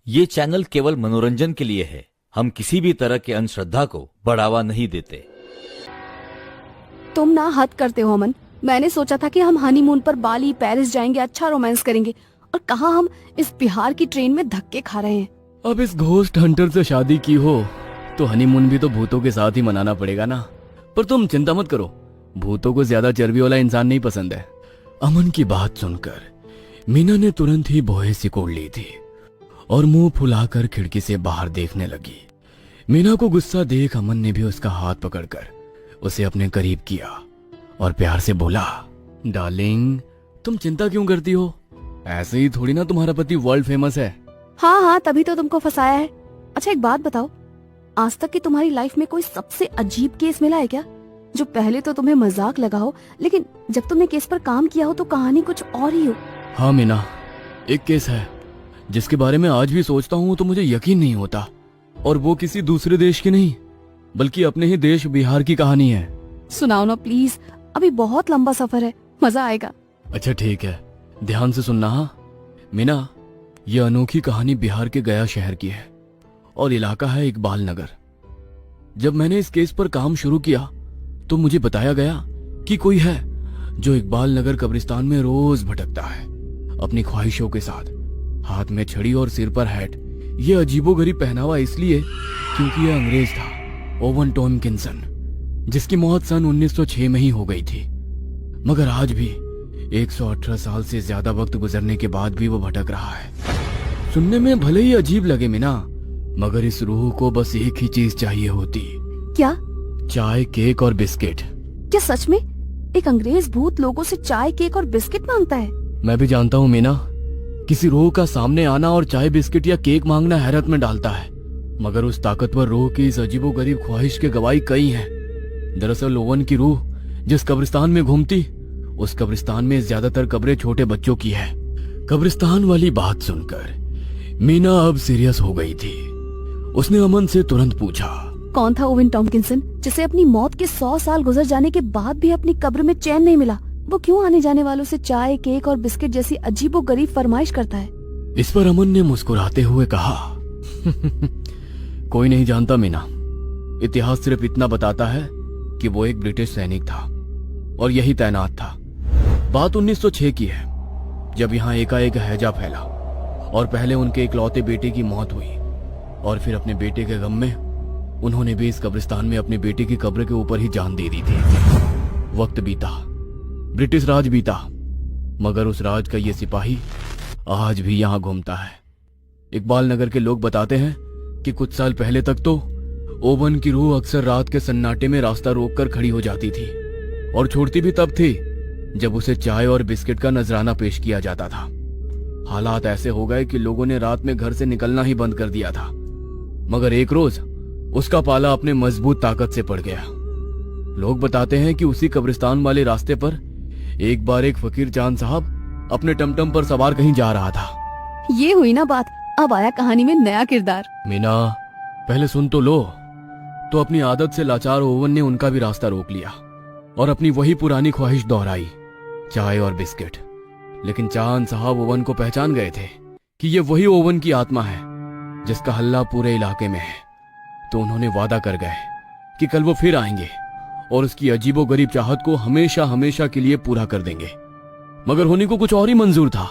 ये चैनल केवल मनोरंजन के लिए है। हम किसी भी तरह के अंधश्रद्धा को बढ़ावा नहीं देते। तुम ना हद करते हो अमन। मैंने सोचा था कि हम हनीमून पर बाली पेरिस जाएंगे, अच्छा रोमांस करेंगे, और कहाँ हम इस बिहार की ट्रेन में धक्के खा रहे हैं। अब इस घोस्ट हंटर से शादी की हो तो हनीमून भी तो भूतों के साथ ही मनाना पड़ेगा ना। पर तुम चिंता मत करो, भूतों को ज्यादा चर्बी वाला इंसान नहीं पसंद है। अमन की बात सुनकर मीना ने तुरंत ही भौहें सिकोड़ ली थी और मुंह फुलाकर खिड़की से बाहर देखने लगी। मीना को गुस्सा देख अमन ने भी उसका हाथ पकड़कर उसे अपने करीब किया और प्यार से बोला, डार्लिंग तुम चिंता क्यों करती हो? ऐसे ही थोड़ी ना तुम्हारा पति वर्ल्ड फेमस है। हाँ हाँ, तभी तो तुमको फंसाया है। अच्छा एक बात बताओ, आज तक की तुम्हारी लाइफ में कोई सबसे अजीब केस मिला है क्या? जो पहले तो तुम्हें मजाक लगा हो, लेकिन जब तुमने केस पर काम किया हो तो कहानी कुछ और ही हो। हाँ मीना, एक केस है जिसके बारे में आज भी सोचता हूँ तो मुझे यकीन नहीं होता। और वो किसी दूसरे देश की नहीं बल्कि अपने ही देश बिहार की कहानी है। सुनाओ ना प्लीज, अभी बहुत लंबा सफर है, मजा आएगा। अच्छा ठीक है, ध्यान से सुनना। हाँ मीना, यह अनोखी कहानी बिहार के गया शहर की है और इलाका है इकबाल नगर। जब मैंने इस केस पर काम शुरू किया तो मुझे बताया गया कि कोई है जो इकबाल नगर कब्रिस्तान में रोज भटकता है अपनी ख्वाहिशों के साथ, हाथ में छड़ी और सिर पर हैट। ये अजीबोगरीब पहनावा इसलिए क्योंकि यह अंग्रेज था, ओवन टॉमकिंसन, जिसकी मौत सन 1906 में ही हो गई थी। मगर आज भी 118 साल से ज्यादा वक्त गुजरने के बाद भी वो भटक रहा है। सुनने में भले ही अजीब लगे मीना, मगर इस रूह को बस एक ही चीज चाहिए होती। क्या? चाय, केक और बिस्किट। क्या सच में एक अंग्रेज भूत लोगों से चाय, केक और बिस्किट मांगता है? मैं भी जानता हूँ मीना, किसी रूह का सामने आना और चाय, बिस्किट या केक मांगना हैरत में डालता है, मगर उस ताकतवर रूह की इस अजीबोगरीब ख्वाहिश के गवाही कई हैं। दरअसल ओवन की रूह जिस कब्रिस्तान में घूमती, उस कब्रिस्तान में ज्यादातर कब्रें छोटे बच्चों की है। कब्रिस्तान वाली बात सुनकर मीना अब सीरियस हो गई थी। उसने अमन से तुरंत पूछा, कौन था ओवन टॉमकिंसन जिसे अपनी मौत के 100 साल गुजर जाने के बाद भी अपनी कब्र में चैन नहीं मिला? वो क्यों आने जाने वालों से चाय, केक और बिस्किट जैसी अजीबोगरीब फरमाइश करता है? इस पर अमन ने मुस्कुराते हुए कहा, कोई नहीं जानता मीना, इतिहास सिर्फ इतना बताता है कि वो एक ब्रिटिश सैनिक था और यही तैनात था। बात 1906 की है, जब यहाँ एकाएक हैजा फैला और पहले उनके इकलौते बेटे की मौत हुई और फिर अपने बेटे के गम में उन्होंने भी इस कब्रिस्तान में अपनी बेटी की कब्र के ऊपर ही जान दे दी थी। वक्त बीता, ब्रिटिश राज बीता, मगर उस राज का ये सिपाही आज भी यहाँ घूमता है। इकबाल नगर के लोग बताते हैं कि कुछ साल पहले तक तो ओवन की रूह अक्सर रात के सन्नाटे में रास्ता रोककर खड़ी हो जाती थी और छोड़ती भी तब थी जब उसे चाय और बिस्किट का नजराना पेश किया जाता था। हालात ऐसे हो गए कि लोगों ने रात में घर से निकलना ही बंद कर दिया था, मगर एक रोज उसका पाला अपने मजबूत ताकत से पड़ गया। लोग बताते हैं कि उसी कब्रिस्तान वाले रास्ते पर एक बार एक फकीर चांद साहब अपने टमटम पर सवार कहीं जा रहा था। ये हुई ना बात, अब आया कहानी में नया किरदार। मीना पहले सुन तो लो। तो अपनी आदत से लाचार ओवन ने उनका भी रास्ता रोक लिया और अपनी वही पुरानी ख्वाहिश दोहराई, चाय और बिस्किट। लेकिन चांद साहब ओवन को पहचान गए थे कि ये वही ओवन की आत्मा है जिसका हल्ला पूरे इलाके में है। तो उन्होंने वादा कर गए कि कल वो फिर आएंगे और उसकी अजीबोगरीब चाहत को हमेशा हमेशा के लिए पूरा कर देंगे। मगर होने को कुछ और ही मंजूर था।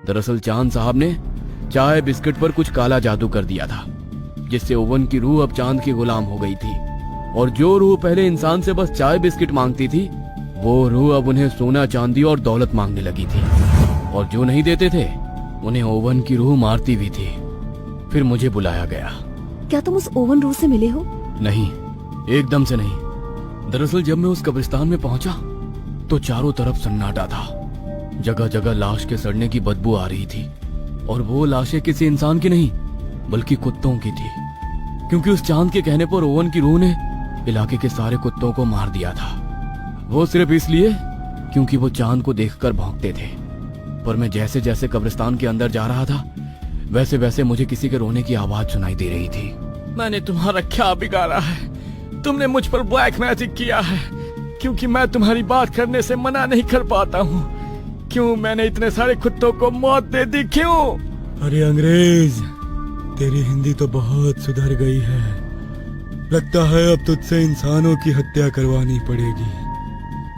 दरअसल चांद साहब ने चाय बिस्किट पर कुछ काला जादू कर दिया था, जिससे ओवन की रूह अब चांद की गुलाम हो गई थी। और जो रूह पहले इंसान से बस चाय बिस्किट मांगती थी, वो रूह अब उन्हें सोना, चांदी और दौलत मांगने लगी थी। और जो नहीं देते थे उन्हें ओवन की रूह मारती भी थी। फिर मुझे बुलाया गया। क्या तुम उस ओवन रूह से मिले हो? नहीं, एकदम से नहीं। दरअसल जब मैं उस कब्रिस्तान में पहुंचा तो चारों तरफ सन्नाटा था। जगह जगह लाश के सड़ने की बदबू आ रही थी और वो लाशें किसी इंसान की नहीं बल्कि कुत्तों की थी, क्योंकि उस चांद के कहने पर ओवन की रूह ने इलाके के सारे कुत्तों को मार दिया था। वो सिर्फ इसलिए क्योंकि वो चांद को देखकर भौंकते थे। पर मैं जैसे जैसे कब्रिस्तान के अंदर जा रहा था वैसे वैसे मुझे किसी के रोने की आवाज सुनाई दे रही थी। मैंने तुम्हारा क्या बिगाड़ा है? तुमने मुझ पर ब्लैक मैजिक किया है, क्योंकि मैं तुम्हारी बात करने से मना नहीं कर पाता हूँ। क्यों मैंने इतने सारे कुत्तों को मौत दे दी? क्यों? अरे अंग्रेज, तेरी हिंदी तो बहुत सुधर गई है। लगता है अब तुझसे इंसानों की हत्या करवानी पड़ेगी।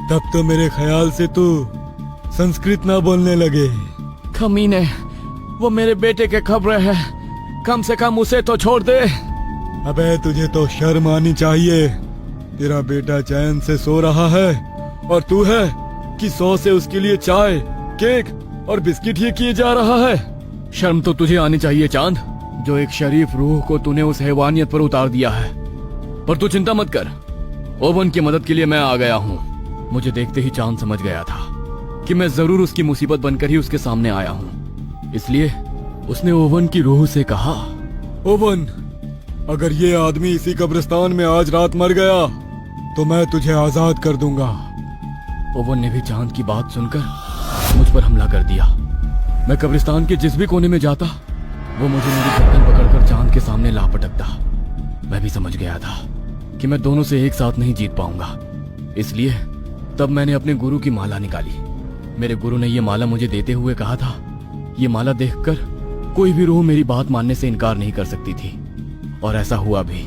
तब तो मेरे ख्याल से तू संस्कृत ना बोलने लगे। कमीने, वो मेरे बेटे के खबर है, कम से कम उसे तो छोड़ दे। अबे तुझे तो शर्म आनी चाहिए। तेरा बेटा चैन से सो रहा है और तू है कि 100 से उसके लिए चाय, केक और बिस्किट ही किए जा रहा है। शर्म तो तुझे आनी चाहिए चांद, जो एक शरीफ रूह को तूने उस हैवानियत पर उतार दिया है। पर तू चिंता मत कर, ओवन की मदद के लिए मैं आ गया हूँ। मुझे देखते ही चांद समझ गया था कि मैं जरूर उसकी मुसीबत बनकर ही उसके सामने आया हूँ। इसलिए उसने ओवन की रूह से कहा, ओवन, अगर ये आदमी इसी कब्रिस्तान में आज रात मर गया तो मैं तुझे आजाद कर दूंगा। ओवन ने भी चांद की बात सुनकर मुझ पर हमला कर दिया। मैं कब्रिस्तान के जिस भी कोने में जाता वो मुझे मेरी गर्दन पकड़कर चांद के सामने ला पटकता। मैं भी समझ गया था कि मैं दोनों से एक साथ नहीं जीत पाऊंगा। इसलिए तब मैंने अपने गुरु की माला निकाली। मेरे गुरु ने ये माला मुझे देते हुए कहा था, ये माला देखकर कोई भी रूह मेरी बात मानने से इनकार नहीं कर सकती थी। और ऐसा हुआ भी,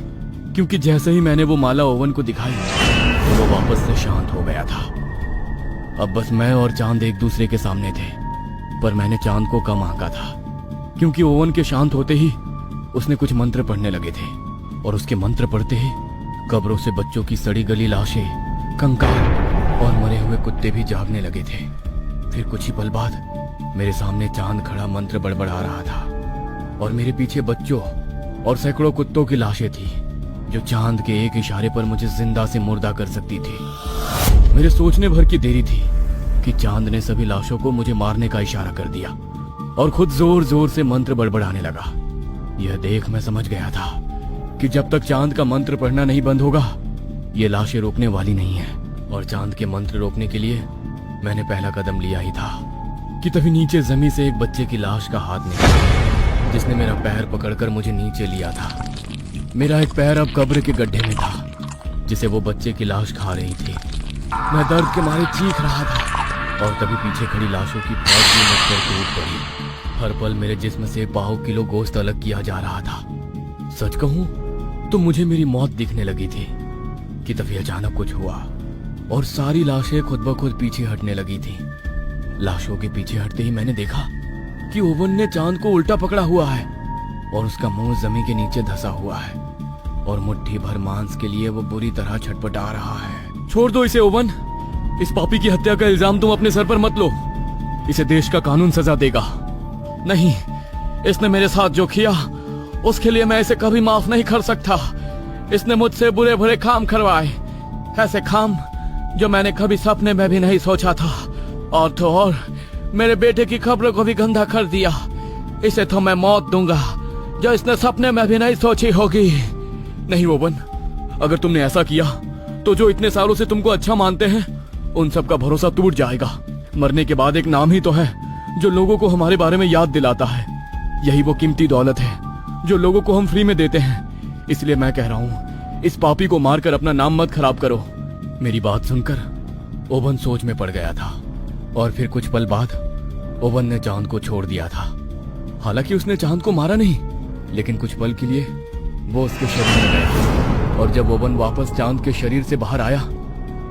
क्योंकि जैसे ही मैंने वो माला ओवन को दिखाई तो वो वापस से शांत हो गया था। अब बस मैं और चांद एक दूसरे के सामने थे। पर मैंने चांद को कम आंका था, क्योंकि ओवन के शांत होते ही उसने कुछ मंत्र पढ़ने लगे थे। और उसके मंत्र पढ़ते ही कब्रों से बच्चों की सड़ी गली लाशें, कंकाल और मरे हुए कुत्ते भी जागने लगे थे। फिर कुछ ही पल बाद मेरे सामने चांद खड़ा मंत्र बड़बड़ा रहा था और मेरे पीछे बच्चों और सैकड़ों कुत्तों की लाशें थी, जो चांद के एक इशारे पर मुझे जिंदा से मुर्दा कर सकती थी। मेरे सोचने भर की देरी थी कि चांद ने सभी लाशों को मुझे मारने का इशारा कर दिया और खुद जोर जोर से मंत्र बड़बड़ाने लगा। यह देख मैं समझ गया था कि जब तक चांद का मंत्र पढ़ना नहीं बंद होगा, ये लाशें रोकने वाली नहीं है। और चांद के मंत्र रोकने के लिए मैंने पहला कदम लिया ही था कि तभी नीचे जमीन से एक बच्चे की लाश का हाथ निकला, जिसने मेरा पैर पकड़कर मुझे नीचे लिया था। मेरा एक पैर अब कब्र के गड्ढे में था, जिसे वो बच्चे की लाश खा रही थी। मैं दर्द के मारे चीख रहा था और तभी पीछे खड़ी लाशों की फौज भी मुझ पर टूट पड़ी। हर पल मेरे जिस्म से पाव किलो गोश्त अलग किया जा रहा था। सच कहूं तो मुझे मेरी मौत दिखने लगी थी कि तभी अचानक कुछ हुआ और सारी लाशें खुद ब खुद पीछे हटने लगी थी। लाशों के पीछे हटते ही मैंने देखा कि ओवन ने चांद को उल्टा पकड़ा हुआ है और उसका मुंह जमीन के नीचे धंसा हुआ है और मुट्ठी भर मांस के लिए वो बुरी तरह छटपटा रहा है। छोड़ दो इसे ओवन, इस पापी की हत्या का इल्जाम तुम अपने सर पर मत लो। इसे देश का कानून सजा देगा। नहीं, इसने मेरे साथ जो किया उसके लिए मैं इसे कभी माफ नहीं कर सकता। इसने मुझसे बुरे बुरे काम करवाए, ऐसे काम जो मैंने कभी सपने में भी नहीं सोचा था। और तो और मेरे बेटे की खबरों को भी गंदा कर दिया। इसे तो मैं मौत दूंगा जो इसने सपने में भी नहीं सोची होगी। नहीं ओवन, अगर तुमने ऐसा किया तो जो इतने सालों से तुमको अच्छा मानते हैं उन सब का भरोसा टूट जाएगा। मरने के बाद एक नाम ही तो है जो लोगों को हमारे बारे में याद दिलाता है। यही वो कीमती दौलत है जो लोगों को हम फ्री में देते हैं। इसलिए मैं कह रहा हूँ, इस पापी को मारकर अपना नाम मत खराब करो। मेरी बात सुनकर ओवन सोच में पड़ गया था और फिर कुछ पल बाद ओवन ने चांद को छोड़ दिया था। हालांकि उसने चांद को मारा नहीं, लेकिन कुछ पल के लिए वो उसके शरीर में गया और जब ओवन वापस चांद के शरीर से बाहर आया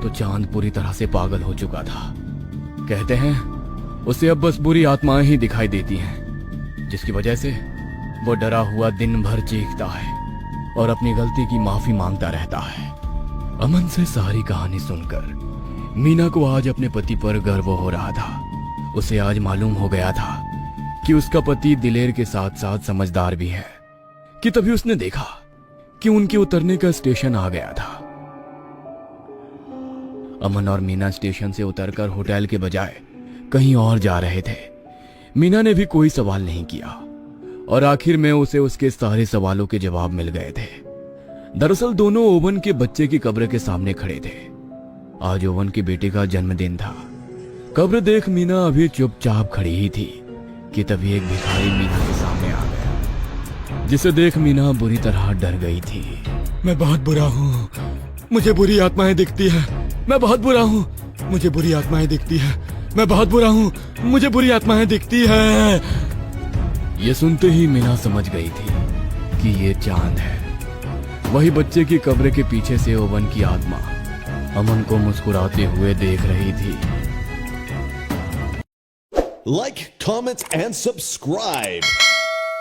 तो चांद पूरी तरह से पागल हो चुका था। कहते हैं उसे अब बस बुरी आत्माएं ही दिखाई देती हैं, जिसकी वजह से वो डरा हुआ दिन भर चीखता है और अपनी गलती की माफी मांगता रहता है। अमन से सारी कहानी सुनकर मीना को आज अपने पति पर गर्व हो रहा था। उसे आज मालूम हो गया था कि उसका पति दिलेर के साथ साथ समझदार भी है। कि तभी उसने देखा कि उनके उतरने का स्टेशन आ गया था। अमन और मीना स्टेशन से उतरकर होटल के बजाय कहीं और जा रहे थे। मीना ने भी कोई सवाल नहीं किया और आखिर में उसे उसके सारे सवालों के जवाब मिल गए थे। दरअसल दोनों ओवन के बच्चे की कब्र के सामने खड़े थे। आज ओवन के बेटे का जन्मदिन था। कब्र देख मीना अभी चुपचाप खड़ी ही थी कि तभी एक भिखारी मीना के सामने आ गया, जिसे देख मीना बुरी तरह डर गई थी। मैं बहुत बुरा हूँ, मुझे बुरी आत्माएं दिखती है। मैं बहुत बुरा हूँ, मुझे बुरी आत्माएं दिखती है। मैं बहुत बुरा हूँ, मुझे बुरी आत्माएं दिखती है। ये सुनते ही मीना समझ गई थी कि ये चांद है। वही बच्चे की कब्र के पीछे से ओवन की आत्मा अमन को मुस्कुराते हुए देख रही थी। Like, comment, and subscribe.